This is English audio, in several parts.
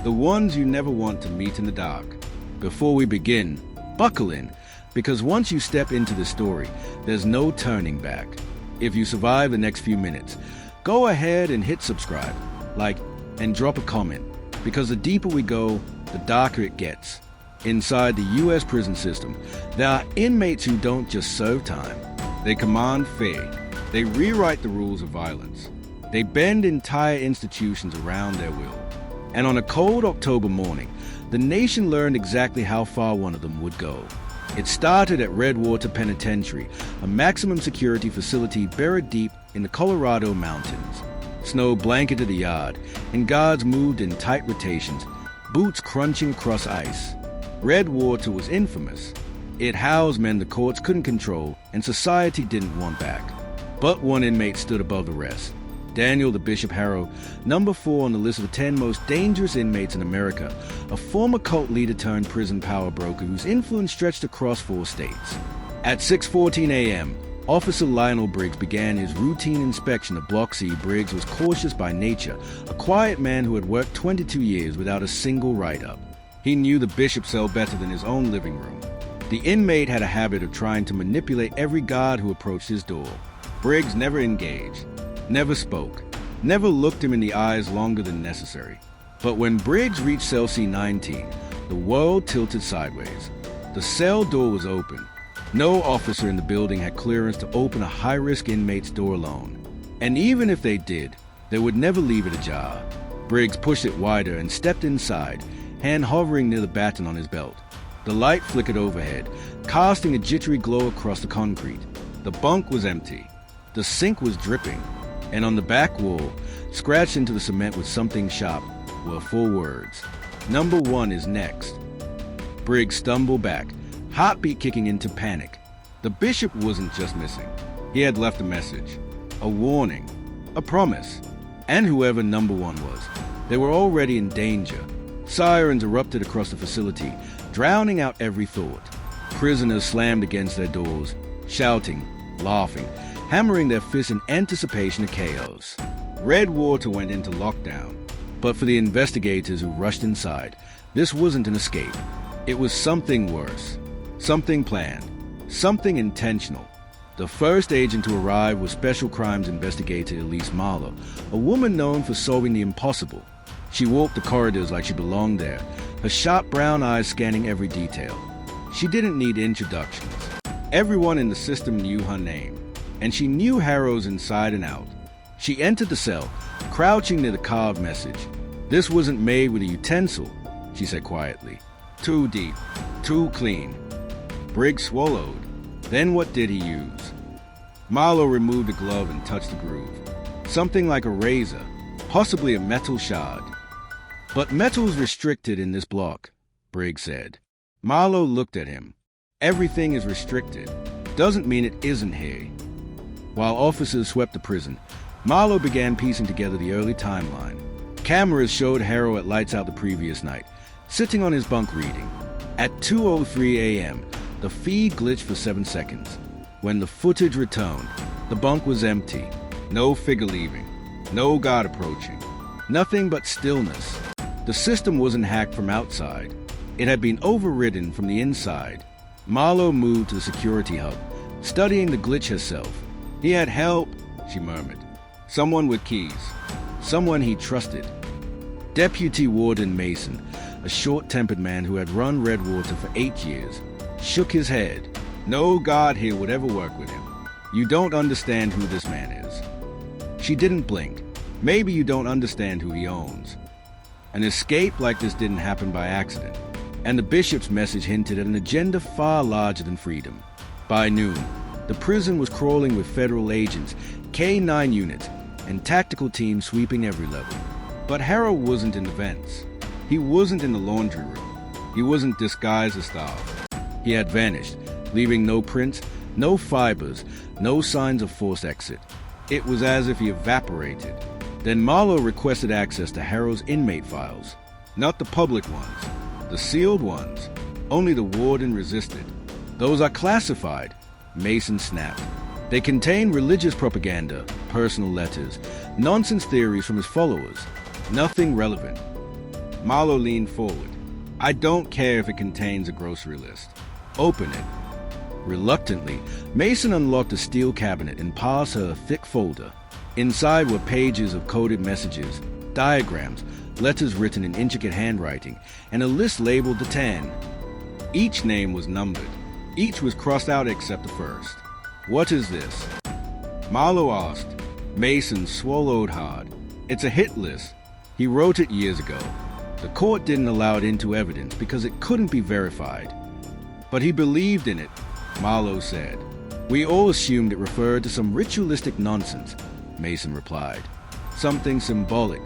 The ones you never want to meet in the dark. Before we begin, buckle in, because once you step into the story, there's no turning back. If you survive the next few minutes, go ahead and hit subscribe, like, and drop a comment, because the deeper we go, the darker it gets. Inside the U.S. prison system, there are inmates who don't just serve time. They command fate. They rewrite the rules of violence. They bend entire institutions around their will. And on a cold October morning, the nation learned exactly how far one of them would go. It started at Redwater Penitentiary, a maximum security facility buried deep in the Colorado mountains. Snow blanketed the yard, and guards moved in tight rotations, boots crunching across ice. Redwater was infamous. It housed men the courts couldn't control and society didn't want back. But one inmate stood above the rest. Daniel the Bishop Harrow, number 4 on the list of the 10 most dangerous inmates in America, a former cult leader turned prison power broker whose influence stretched across 4 states. At 6:14 a.m., Officer Lionel Briggs began his routine inspection of Block C. Briggs was cautious by nature, a quiet man who had worked 22 years without a single write-up. He knew the bishop cell better than his own living room. The inmate had a habit of trying to manipulate every guard who approached his door. Briggs never engaged, never spoke, never looked him in the eyes longer than necessary. But when Briggs reached cell C-19, the world tilted sideways. The cell door was open. No officer in the building had clearance to open a high-risk inmate's door alone. And even if they did, they would never leave it ajar. Briggs pushed it wider and stepped inside, hand hovering near the baton on his belt. The light flickered overhead, casting a jittery glow across the concrete. The bunk was empty. The sink was dripping. And on the back wall, scratched into the cement with something sharp, were 4 words. "Number 1 is next." Briggs stumbled back, heartbeat kicking into panic. The bishop wasn't just missing. He had left a message, a warning, a promise. And whoever number 1 was, they were already in danger. Sirens erupted across the facility, drowning out every thought. Prisoners slammed against their doors, shouting, laughing, hammering their fists in anticipation of chaos. Redwater went into lockdown. But for the investigators who rushed inside, this wasn't an escape. It was something worse. Something planned. Something intentional. The first agent to arrive was Special Crimes Investigator Elise Marlowe, a woman known for solving the impossible. She walked the corridors like she belonged there, her sharp brown eyes scanning every detail. She didn't need introductions. Everyone in the system knew her name, and she knew Harrow's inside and out. She entered the cell, crouching near the carved message. "This wasn't made with a utensil," she said quietly. "Too deep, too clean." Briggs swallowed. Then what did he use? Marlowe removed a glove and touched the groove. Something like a razor, possibly a metal shard. "But metal's restricted in this block," Briggs said. Marlowe looked at him. "Everything is restricted. Doesn't mean it isn't here." While officers swept the prison, Marlowe began piecing together the early timeline. Cameras showed Harrow at lights out the previous night, sitting on his bunk reading. At 2:03 a.m., the feed glitched for 7 seconds. When the footage returned, the bunk was empty. No figure leaving. No guard approaching. Nothing but stillness. The system wasn't hacked from outside. It had been overridden from the inside. Marlowe moved to the security hub, studying the glitch herself. "He had help," she murmured. "Someone with keys. Someone he trusted." Deputy Warden Mason, a short-tempered man who had run Redwater for 8 years, shook his head. "No guard here would ever work with him. You don't understand who this man is." She didn't blink. "Maybe you don't understand who he owns." An escape like this didn't happen by accident, and the bishop's message hinted at an agenda far larger than freedom. By noon, the prison was crawling with federal agents, K-9 units, and tactical teams sweeping every level. But Harrow wasn't in the vents. He wasn't in the laundry room. He wasn't disguised as staff. He had vanished, leaving no prints, no fibers, no signs of forced exit. It was as if he evaporated. Then Marlowe requested access to Harrow's inmate files. Not the public ones, the sealed ones. Only the warden resisted. "Those are classified," Mason snapped. "They contain religious propaganda, personal letters, nonsense theories from his followers. Nothing relevant." Marlowe leaned forward. I don't care if it contains a grocery list. Open it. Reluctantly, Mason unlocked a steel cabinet and passed her a thick folder. Inside were pages of coded messages, diagrams, letters written in intricate handwriting, and a list labeled the 10. Each name was numbered. Each was crossed out except the first. What is this? Marlowe asked. Mason swallowed hard. It's a hit list. He wrote it years ago. The court didn't allow it into evidence because it couldn't be verified. But he believed in it, Marlowe said. We all assumed it referred to some ritualistic nonsense, Mason replied. Something symbolic.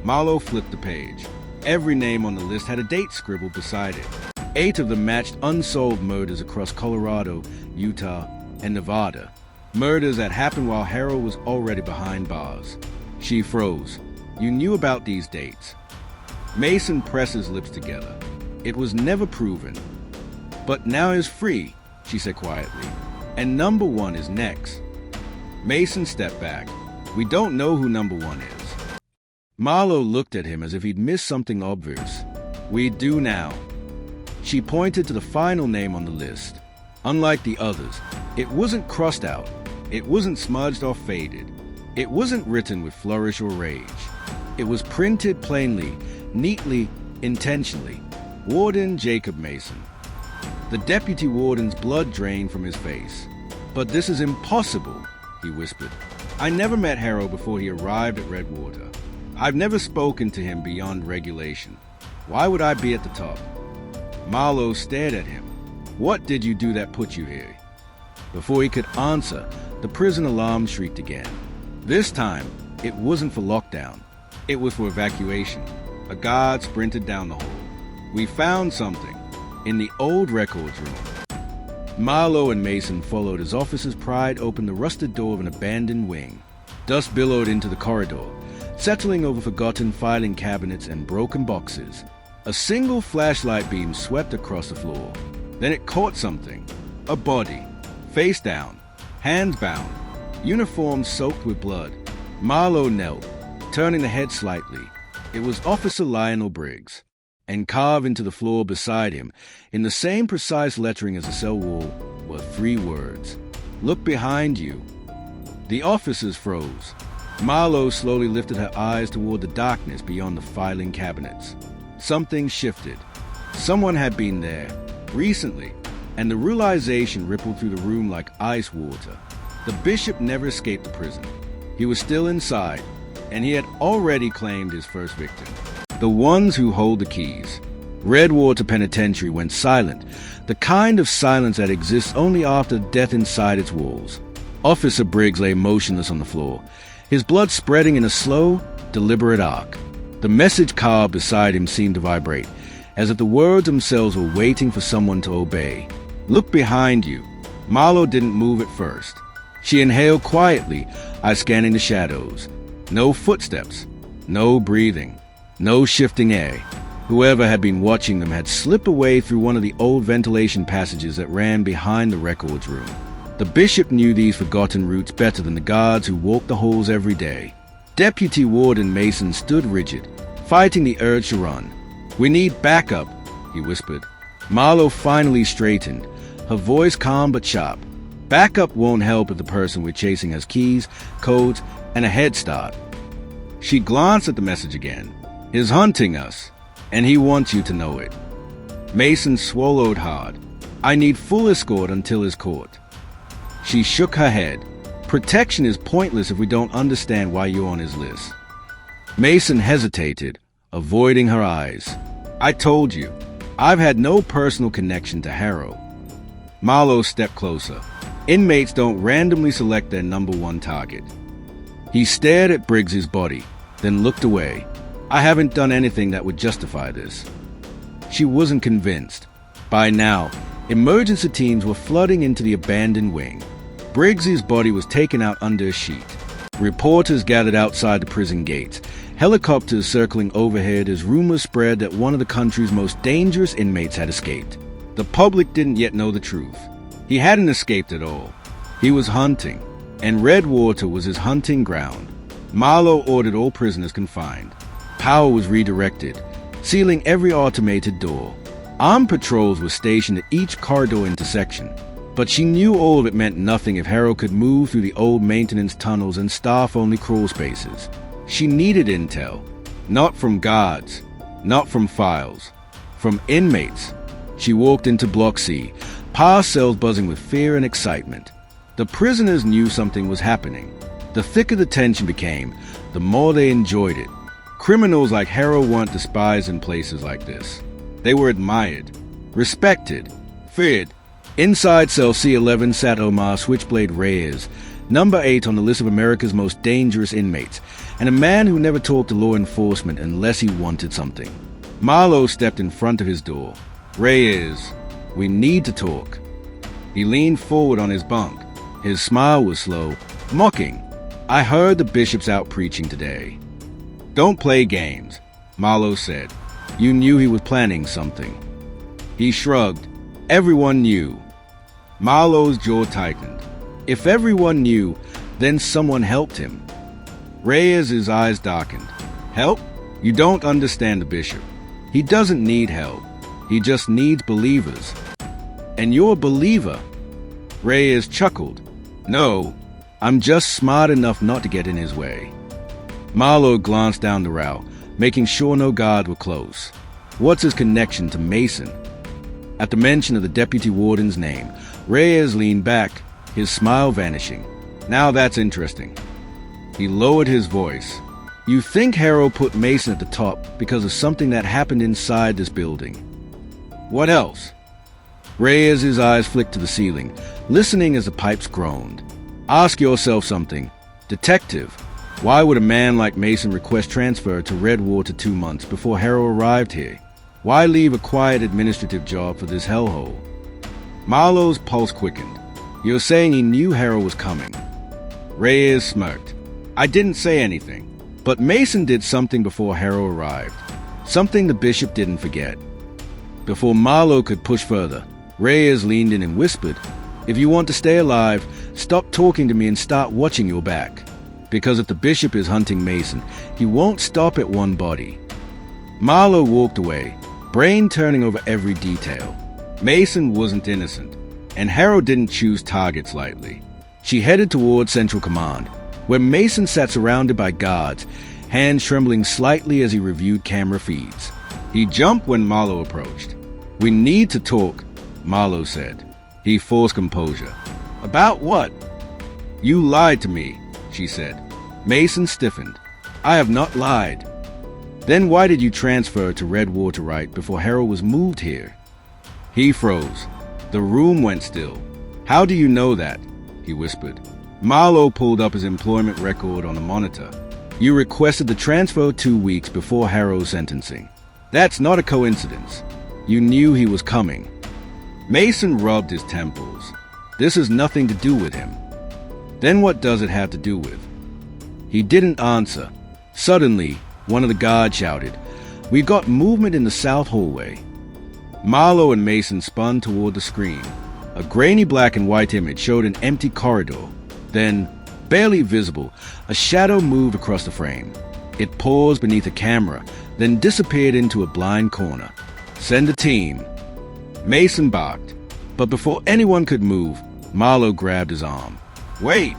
Marlowe flipped the page. Every name on the list had a date scribbled beside it. 8 of them matched unsolved murders across Colorado, Utah, and Nevada. Murders that happened while Harold was already behind bars. She froze. You knew about these dates. Mason pressed his lips together. It was never proven. But now he's free, she said quietly. And number 1 is next. Mason stepped back. We don't know who number 1 is. Marlowe looked at him as if he'd missed something obvious. We do now. She pointed to the final name on the list. Unlike the others, it wasn't crossed out. It wasn't smudged or faded. It wasn't written with flourish or rage. It was printed plainly, neatly, intentionally. Warden Jacob Mason. The deputy warden's blood drained from his face. But this is impossible, he whispered. I never met Harold before he arrived at Redwater. I've never spoken to him beyond regulation. Why would I be at the top? Marlowe stared at him. What did you do that put you here? Before he could answer, the prison alarm shrieked again. This time, it wasn't for lockdown. It was for evacuation. A guard sprinted down the hall. We found something in the old records room. Marlowe and Mason followed as officers pried open the rusted door of an abandoned wing. Dust billowed into the corridor, settling over forgotten filing cabinets and broken boxes. A single flashlight beam swept across the floor. Then it caught something. A body, face down, hands bound, uniform soaked with blood. Marlowe knelt, turning the head slightly. It was Officer Lionel Briggs. And carved into the floor beside him, in the same precise lettering as the cell wall, were 3 words. Look behind you. The officers froze. Marlowe slowly lifted her eyes toward the darkness beyond the filing cabinets. Something shifted. Someone had been there, recently, and the realization rippled through the room like ice water. The bishop never escaped the prison. He was still inside, and he had already claimed his first victim. The ones who hold the keys. Redwater Penitentiary went silent, the kind of silence that exists only after death inside its walls. Officer Briggs lay motionless on the floor, his blood spreading in a slow, deliberate arc. The message carved beside him seemed to vibrate, as if the words themselves were waiting for someone to obey. Look behind you. Marlowe didn't move at first. She inhaled quietly, eyes scanning the shadows. No footsteps, no breathing. No shifting air. Whoever had been watching them had slipped away through one of the old ventilation passages that ran behind the records room. The bishop knew these forgotten routes better than the guards who walked the halls every day. Deputy Warden Mason stood rigid, fighting the urge to run. We need backup, he whispered. Marlowe finally straightened, her voice calm but sharp. Backup won't help if the person we're chasing has keys, codes, and a head start. She glanced at the message again. He's hunting us, and he wants you to know it. Mason swallowed hard. I need full escort until his court. She shook her head. Protection is pointless if we don't understand why you're on his list. Mason hesitated, avoiding her eyes. I told you, I've had no personal connection to Harold. Marlowe stepped closer. Inmates don't randomly select their number 1 target. He stared at Briggs's body, then looked away. I haven't done anything that would justify this. She wasn't convinced. By now, emergency teams were flooding into the abandoned wing. Briggs's body was taken out under a sheet. Reporters gathered outside the prison gates, helicopters circling overhead as rumors spread that one of the country's most dangerous inmates had escaped. The public didn't yet know the truth. He hadn't escaped at all. He was hunting, and Redwater was his hunting ground. Marlowe ordered all prisoners confined. Power was redirected. sealing every automated door. Armed patrols were stationed at each corridor intersection, but she knew all of it meant nothing if Harrow could move through the old maintenance tunnels and staff-only crawl spaces. She needed intel, not from guards, not from files, from inmates. She walked into Block C, past cells buzzing with fear and excitement. The prisoners knew something was happening. The thicker the tension became, the more they enjoyed it. Criminals like Harrow weren't despised in places like this. They were admired, respected, feared. Inside cell C11 sat Omar Switchblade Reyes, number 8 on the list of America's most dangerous inmates, and a man who never talked to law enforcement unless he wanted something. Marlowe stepped in front of his door. "Reyes, we need to talk." He leaned forward on his bunk. His smile was slow, mocking. "I heard the bishop's out preaching today." "Don't play games," Marlowe said. "You knew he was planning something." He shrugged. Everyone knew. Marlowe's jaw tightened. If everyone knew, then someone helped him. Reyes' eyes darkened. "Help? You don't understand the bishop. He doesn't need help. He just needs believers." "And you're a believer?" Reyes chuckled. "No, I'm just smart enough not to get in his way." Marlowe glanced down the route, making sure no guard were close. What's his connection to Mason? At the mention of the deputy warden's name, Reyes leaned back, his smile vanishing. "Now that's interesting." He lowered his voice. "You think Harrow put Mason at the top because of something that happened inside this building. What else?" Reyes' eyes flicked to the ceiling, listening as the pipes groaned. "Ask yourself something. Detective, why would a man like Mason request transfer to Redwater 2 months before Harrow arrived here? Why leave a quiet administrative job for this hellhole?" Marlowe's pulse quickened. "You're saying he knew Harrow was coming?" Reyes smirked. "I didn't say anything. But Mason did something before Harrow arrived. Something the bishop didn't forget." Before Marlowe could push further, Reyes leaned in and whispered, "If you want to stay alive, stop talking to me and start watching your back. Because if the bishop is hunting Mason, he won't stop at one body." Marlowe walked away, brain turning over every detail. Mason wasn't innocent, and Harrow didn't choose targets lightly. She headed toward Central Command, where Mason sat surrounded by guards, hands trembling slightly as he reviewed camera feeds. He jumped when Marlowe approached. "We need to talk," Marlowe said. He forced composure. "About what?" "You lied to me," she said. Mason stiffened. "I have not lied." "Then why did you transfer to Redwater right before Harrow was moved here?" He froze. The room went still. "How do you know that?" he whispered. Marlowe pulled up his employment record on a monitor. "You requested the transfer 2 weeks before Harrow's sentencing. That's not a coincidence. You knew he was coming." Mason rubbed his temples. "This has nothing to do with him." "Then what does it have to do with?" He didn't answer. Suddenly, one of the guards shouted, "We've got movement in the south hallway." Marlowe and Mason spun toward the screen. A grainy black and white image showed an empty corridor. Then, barely visible, a shadow moved across the frame. It paused beneath a camera, then disappeared into a blind corner. "Send a team." Mason barked, but before anyone could move, Marlowe grabbed his arm. "Wait!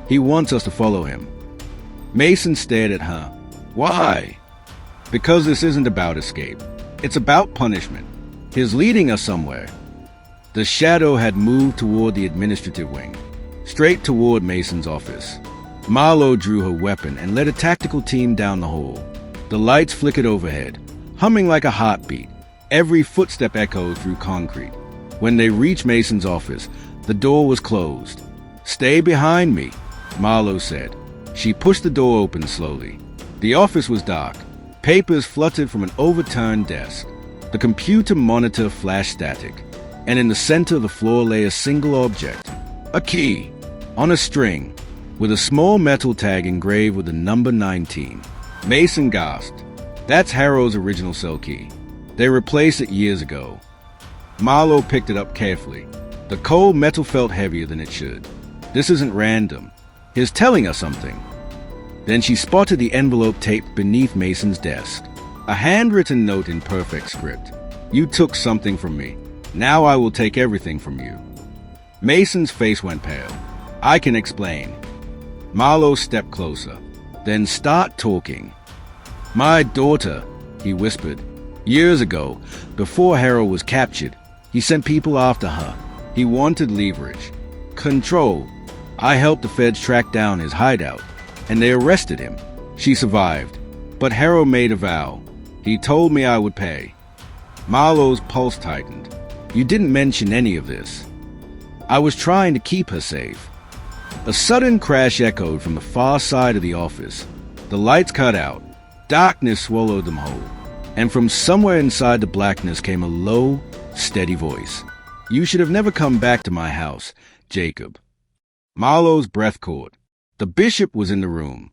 He wants us to follow him." Mason stared at her. "Why?" "Because this isn't about escape. It's about punishment. He's leading us somewhere." The shadow had moved toward the administrative wing, straight toward Mason's office. Marlowe drew her weapon and led a tactical team down the hall. The lights flickered overhead, humming like a heartbeat. Every footstep echoed through concrete. When they reached Mason's office, the door was closed. "Stay behind me," Marlowe said. She pushed the door open slowly. The office was dark. Papers fluttered from an overturned desk. The computer monitor flashed static, and in the center of the floor lay a single object, a key, on a string, with a small metal tag engraved with the number 19. Mason gasped. "That's Harrow's original cell key. They replaced it years ago." Marlowe picked it up carefully. The cold metal felt heavier than it should. "This isn't random. He's telling us something." Then she spotted the envelope taped beneath Mason's desk. A handwritten note in perfect script. You took something from me. Now I will take everything from you. Mason's face went pale. I can explain. Marlowe stepped closer. Then start talking. My daughter, he whispered. Years ago, before Harold was captured, he sent people after her. He wanted leverage. Control. I helped the feds track down his hideout, and they arrested him. She survived, but Harold made a vow. He told me I would pay. Marlowe's pulse tightened. You didn't mention any of this. I was trying to keep her safe. A sudden crash echoed from the far side of the office. The lights cut out. Darkness swallowed them whole. And from somewhere inside the blackness came a low, steady voice. You should have never come back to my house, Jacob. Marlowe's breath caught. The bishop was in the room.